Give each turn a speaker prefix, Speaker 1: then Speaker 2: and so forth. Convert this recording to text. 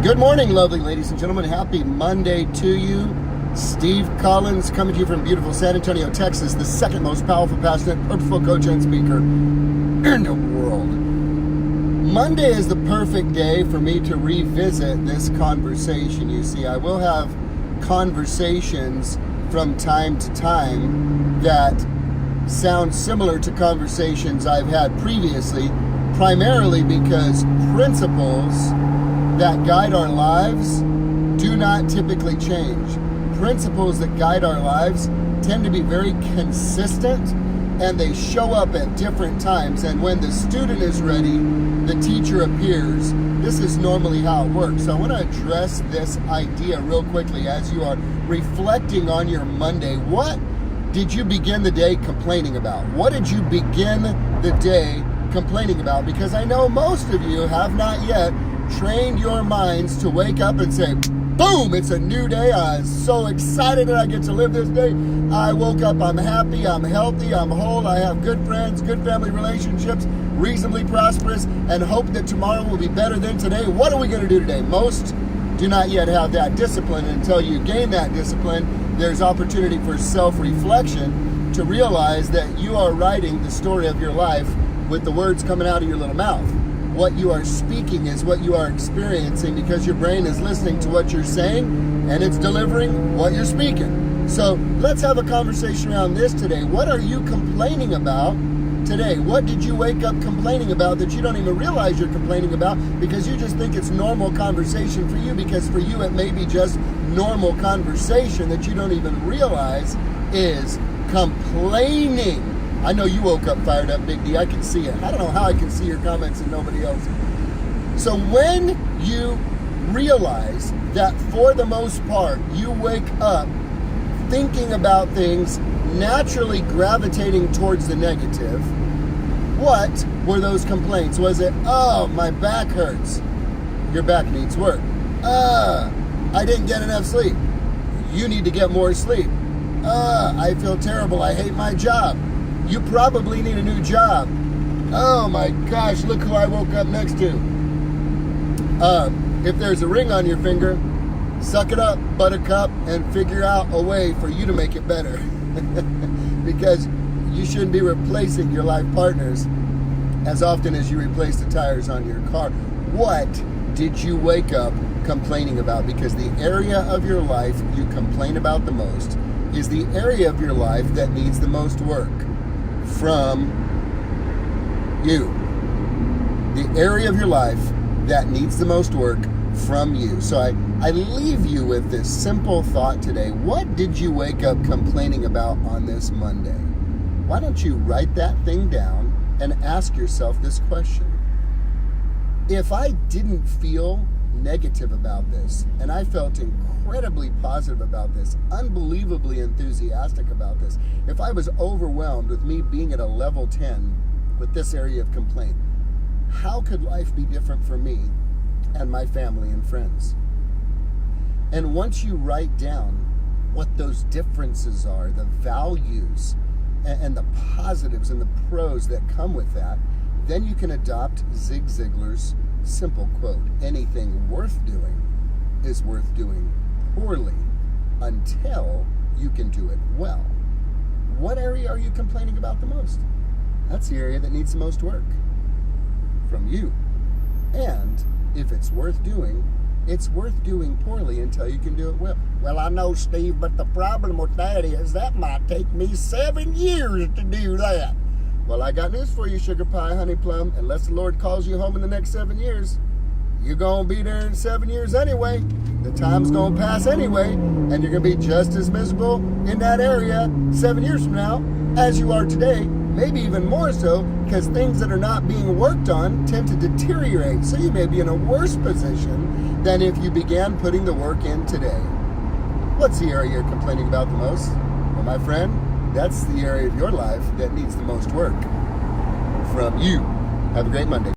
Speaker 1: Good morning, lovely ladies and gentlemen. Happy Monday to you. Steve Collins coming to you from beautiful San Antonio, Texas, the second most powerful, passionate, purposeful coach and speaker in the world. Monday is the perfect day for me to revisit this conversation. You see, I will have conversations from time to time that sound similar to conversations I've had previously, primarily because principles that guide our lives do not typically change. Principles that guide our lives tend to be very consistent, and they show up at different times. And when the student is ready, the teacher appears. This is normally how it works. So I want to address this idea real quickly as you are reflecting on your Monday. What did you begin the day complaining about? What did you begin the day complaining about? Because I know most of you have not yet trained your minds to wake up and say, boom, it's a new day. I'm so excited that I get to live this day. I woke up, I'm happy, I'm healthy, I'm whole, I have good friends, good family relationships, reasonably prosperous, and hope that tomorrow will be better than today. What are we going to do today? Most do not yet have that discipline. Until you gain that discipline, there's opportunity for self-reflection to realize that you are writing the story of your life with the words coming out of your little mouth. What you are speaking is what you are experiencing, because your brain is listening to what you're saying and it's delivering what you're speaking. So let's have a conversation around this today. What are you complaining about today? What did you wake up complaining about that you don't even realize you're complaining about because you just think it's normal conversation for you? Because for you it may be just normal conversation that you don't even realize is complaining. I know you woke up fired up, Big D. I can see it. I don't know how I can see your comments and nobody else. So when you realize that for the most part, you wake up thinking about things, naturally gravitating towards the negative, what were those complaints? Was it, oh, my back hurts? Your back needs work. I didn't get enough sleep. You need to get more sleep. I feel terrible. I hate my job. You probably need a new job. Oh my gosh, look who I woke up next to. If there's a ring on your finger, suck it up, buttercup, and figure out a way for you to make it better. Because you shouldn't be replacing your life partners as often as you replace the tires on your car. What did you wake up complaining about? Because the area of your life you complain about the most is the area of your life that needs the most work from you. The area of your life that needs the most work from you. So I leave you with this simple thought today. What did you wake up complaining about on this Monday? Why don't you write that thing down and ask yourself this question? If I didn't feel negative about this, and I felt incredibly positive about this, unbelievably enthusiastic about this, if I was overwhelmed with me being at a level 10 with this area of complaint, how could life be different for me and my family and friends? And once you write down what those differences are, the values and the positives and the pros that come with that, then you can adopt Zig Ziglar's simple quote: anything worth doing is worth doing poorly until you can do it well. What area are you complaining about the most? That's the area that needs the most work from you. And if it's worth doing, it's worth doing poorly until you can do it well. Well, I know, Steve, but the problem with that is that might take me 7 years to do that. Well, I got news for you, sugar pie, honey plum. Unless the Lord calls you home in the next 7 years, you're going to be there in 7 years anyway. The time's going to pass anyway, and you're going to be just as miserable in that area 7 years from now as you are today, maybe even more so, because things that are not being worked on tend to deteriorate. So you may be in a worse position than if you began putting the work in today. What's the area you're complaining about the most? Well, my friend, that's the area of your life that needs the most work from you. Have a great Monday.